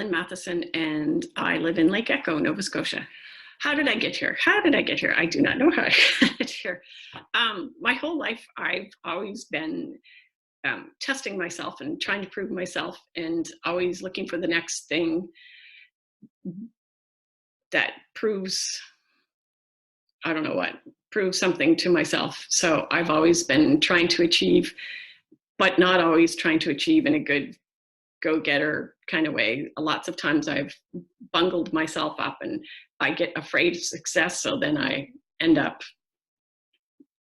Lynn Matheson, and I live in Lake Echo, Nova Scotia. How did I get here? How did I get here? I do not know how I got here. My whole life, I've always been testing myself and trying to prove myself, and always looking for the next thing that proves, I don't know what, proves something to myself. So I've always been trying to achieve, but not always trying to achieve in a good go-getter kind of way. Lots of times I've bungled myself up and I get afraid of success. So then I end up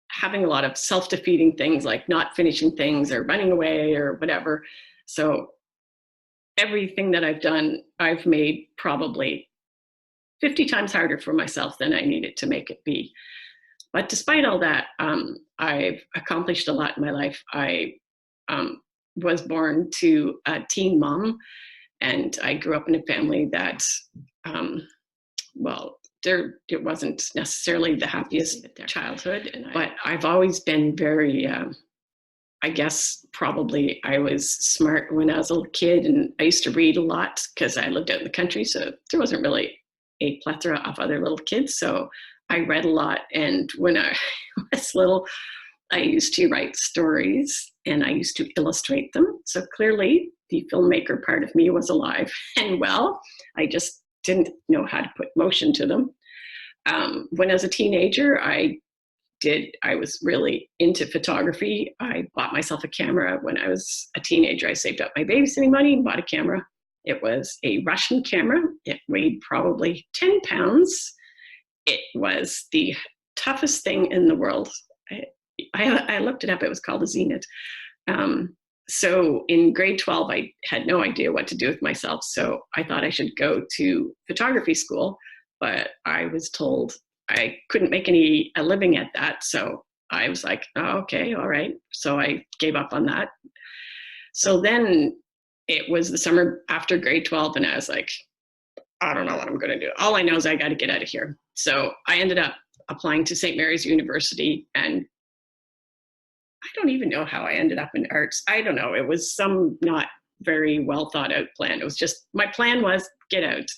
having a lot of self-defeating things, like not finishing things or running away or whatever. So everything that I've done, I've made probably 50 times harder for myself than I needed to make it be. But despite all that, I've accomplished a lot in my life. I was born to a teen mom, and I grew up in a family that, it wasn't necessarily the happiest childhood, but I've always been very, I guess probably I was smart when I was a little kid, and I used to read a lot because I lived out in the country, so there wasn't really a plethora of other little kids, so I read a lot. And when I was little, I used to write stories and I used to illustrate them. So clearly the filmmaker part of me was alive and well. I just didn't know how to put motion to them. When I was a teenager, I was really into photography. I bought myself a camera when I was a teenager. I saved up my babysitting money and bought a camera. It was a Russian camera. It weighed probably 10 pounds. It was the toughest thing in the world. I looked it up. It was called a Zenit. So in grade 12, I had no idea what to do with myself. So I thought I should go to photography school, but I was told I couldn't make a living at that. So I was like, oh, okay, all right. So I gave up on that. So then it was the summer after grade 12, and I was like, I don't know what I'm going to do. All I know is I got to get out of here. So I ended up applying to St. Mary's University, and I don't even know how I ended up in arts. I don't know. It was some not very well thought out plan. It was just, my plan was get out.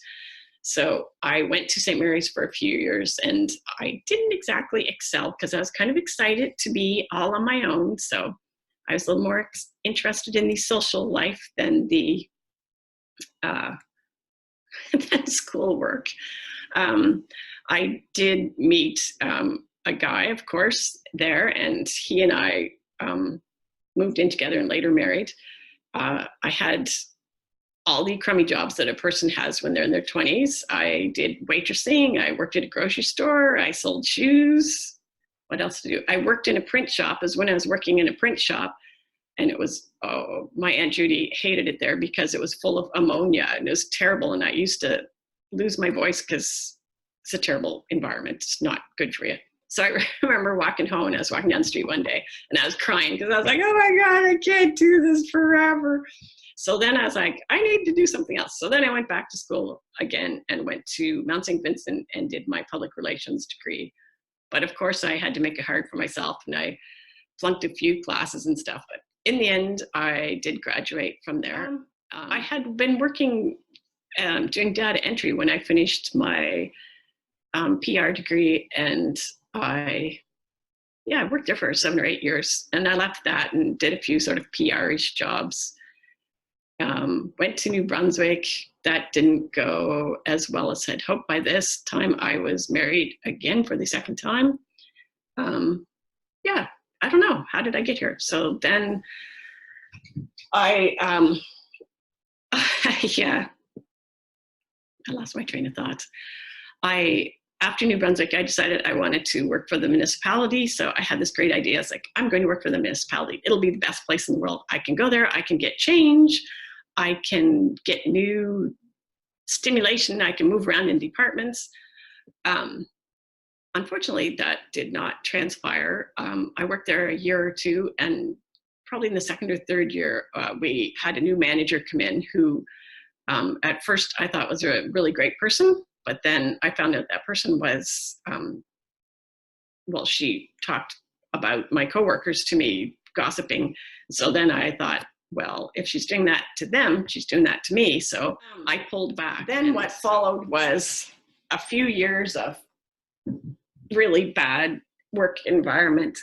So I went to St. Mary's for a few years, and I didn't exactly excel because I was kind of excited to be all on my own. So I was a little more interested in the social life than the than schoolwork. I did meet a guy, of course, there, and he and I moved in together and later married. I had all the crummy jobs that a person has when they're in their 20s. I did waitressing. I worked at a grocery store. I sold shoes. What else to do? I worked in a print shop. As when I was working in a print shop, and it was, oh, my Aunt Judy hated it there because it was full of ammonia and it was terrible. And I used to lose my voice because it's a terrible environment. It's not good for you. So I remember walking home, and I was walking down the street one day and I was crying because I was like, oh my God, I can't do this forever. So then I was like, I need to do something else. So then I went back to school again and went to Mount St. Vincent and did my public relations degree. But of course I had to make it hard for myself, and I flunked a few classes and stuff. But in the end, I did graduate from there. I had been working doing data entry when I finished my PR degree, and I worked there for 7 or 8 years, and I left that and did a few sort of PR-ish jobs. Went to New Brunswick. That didn't go as well as I'd hoped. By this time, I was married again for the second time. I don't know. How did I get here? So then I lost my train of thought. After New Brunswick, I decided I wanted to work for the municipality. So I had this great idea. I was like, I'm going to work for the municipality. It'll be the best place in the world. I can go there. I can get change. I can get new stimulation. I can move around in departments. Unfortunately, that did not transpire. I worked there a year or two, and probably in the second or third year, we had a new manager come in who at first I thought was a really great person, but then I found out that person was, she talked about my coworkers to me, gossiping. So then I thought, well, if she's doing that to them, she's doing that to me. So I pulled back. Then what followed was a few years of really bad work environment.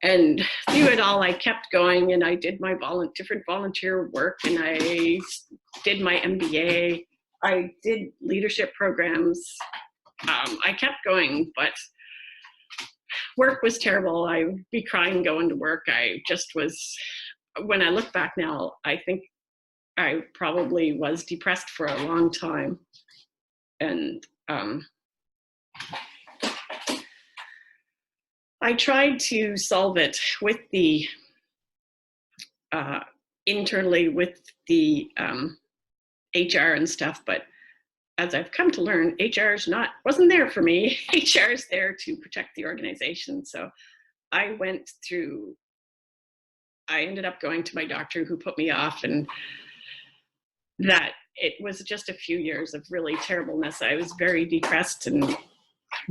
And through it all, I kept going, and I did my different volunteer work, and I did my MBA. I did leadership programs. I kept going, but work was terrible. I would be crying going to work. I just was, when I look back now, I think I probably was depressed for a long time. And I tried to solve it with the, internally with the HR and stuff, but as I've come to learn, HR wasn't there for me. HR is there to protect the organization. So I ended up going to my doctor, who put me off, and that it was just a few years of really terribleness. I was very depressed and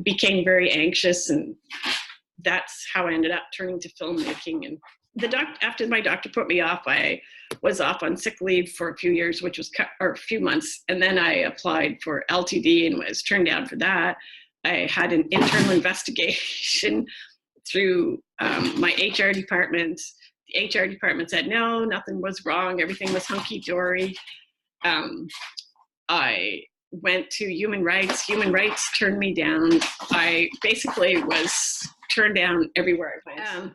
became very anxious, and that's how I ended up turning to filmmaking. And after my doctor put me off, I was off on sick leave for a few years, which was a few months, and then I applied for LTD and was turned down for that. I had an internal investigation through my HR department. The HR department said no, nothing was wrong, everything was hunky-dory. I went to human rights. Human rights turned me down. I basically was turned down everywhere I went.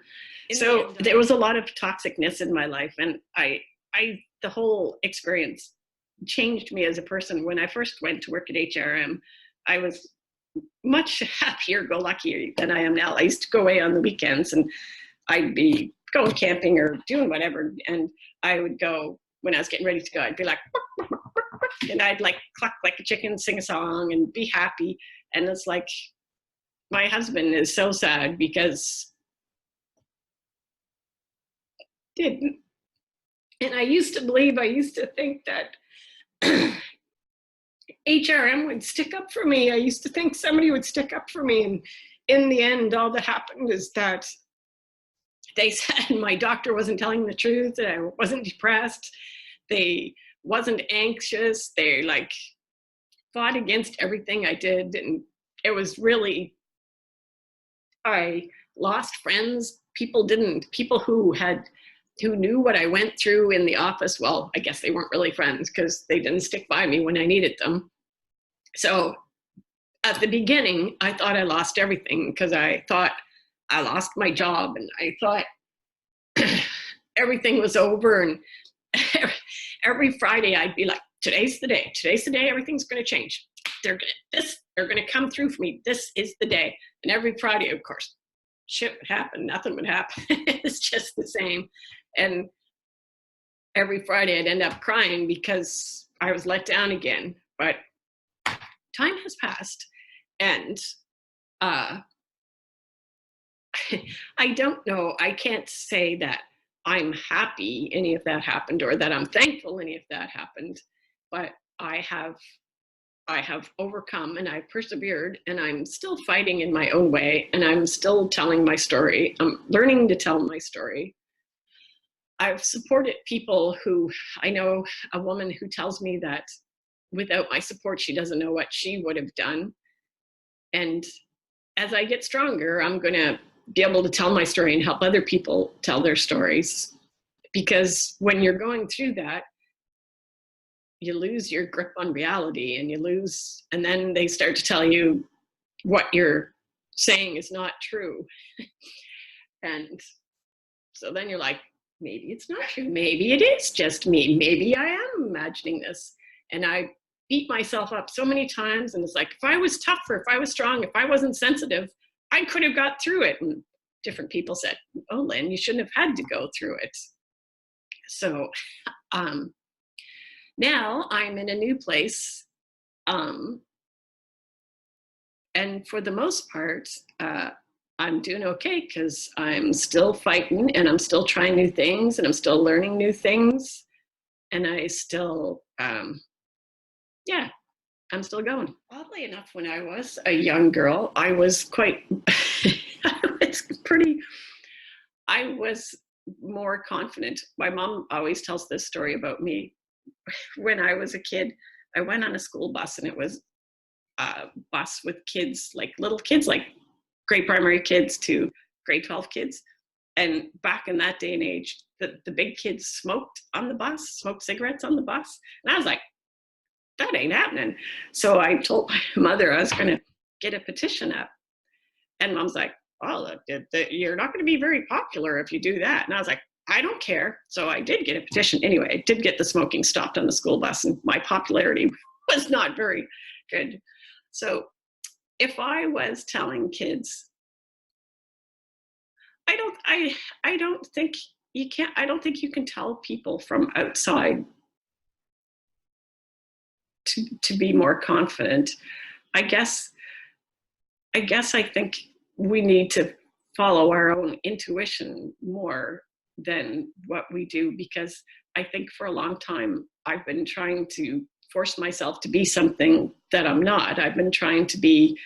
So there was a lot of toxicness in my life, and the whole experience changed me as a person. When I first went to work at HRM, I was much happier-go-lucky than I am now. I used to go away on the weekends, and I'd be going camping or doing whatever, and I would go, when I was getting ready to go, I'd be like, and I'd like cluck like a chicken, sing a song, and be happy. And it's like, my husband is so sad because didn't. And I used to think that HRM would stick up for me. I used to think somebody would stick up for me. And in the end, all that happened is that they said my doctor wasn't telling the truth, that I wasn't depressed. They wasn't anxious. They like fought against everything I did. And it was really, I lost friends. People who knew what I went through in the office. Well, I guess they weren't really friends because they didn't stick by me when I needed them. So at the beginning, I thought I lost everything because I thought I lost my job, and I thought everything was over. And every Friday I'd be like, today's the day, everything's going to change. They're going to come through for me. This is the day. And every Friday, of course, shit would happen. Nothing would happen. It's just the same. And every Friday I'd end up crying because I was let down again. But time has passed, and I don't know. I can't say that I'm happy any of that happened, or that I'm thankful any of that happened, but I have overcome, and I've persevered, and I'm still fighting in my own way, and I'm still telling my story. I'm learning to tell my story. I've supported people who, I know a woman who tells me that without my support, she doesn't know what she would have done. And as I get stronger, I'm going to be able to tell my story and help other people tell their stories. Because when you're going through that, you lose your grip on reality, and then they start to tell you what you're saying is not true. And so then you're like, maybe it's not true. Maybe it is just me. Maybe I am imagining this. And I beat myself up so many times. And it's like, if I was tougher, if I was strong, if I wasn't sensitive, I could have got through it. And different people said, oh, Lynn, you shouldn't have had to go through it. So now I'm in a new place. And for the most part, I'm doing okay because I'm still fighting, and I'm still trying new things, and I'm still learning new things. And I still, I'm still going. Oddly enough, when I was a young girl, I was quite, I was more confident. My mom always tells this story about me. When I was a kid, I went on a school bus, and it was a bus with kids, like little kids, like grade primary kids to grade 12 kids. And back in that day and age, the big kids smoked on the bus, smoked cigarettes on the bus. And I was like, that ain't happening. So I told my mother I was going to get a petition up. And mom's like, oh, you're not going to be very popular if you do that. And I was like, I don't care. So I did get a petition. Anyway, I did get the smoking stopped on the school bus, and my popularity was not very good. So if I was telling kids, I don't think I don't think you can tell people from outside to be more confident. I guess I think we need to follow our own intuition more than what we do, because I think for a long time I've been trying to force myself to be something that I'm not. I've been trying to be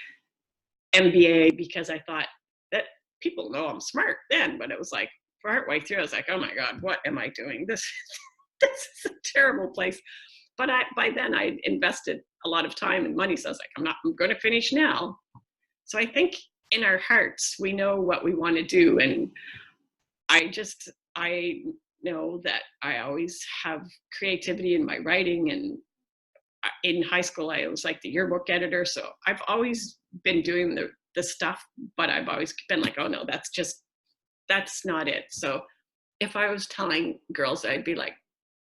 MBA because I thought that people know I'm smart then, but it was like partway through I was like, oh my God, what am I doing? This is a terrible place. But by then I had invested a lot of time and money, so I was like, I'm going to finish now. So I think in our hearts we know what we want to do, and I know that I always have creativity in my writing, and in high school I was like the yearbook editor, so I've always been doing the stuff, but I've always been like, oh no, that's not it. So if I was telling girls, I'd be like,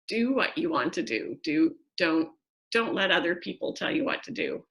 do what you want to do. Don't let other people tell you what to do.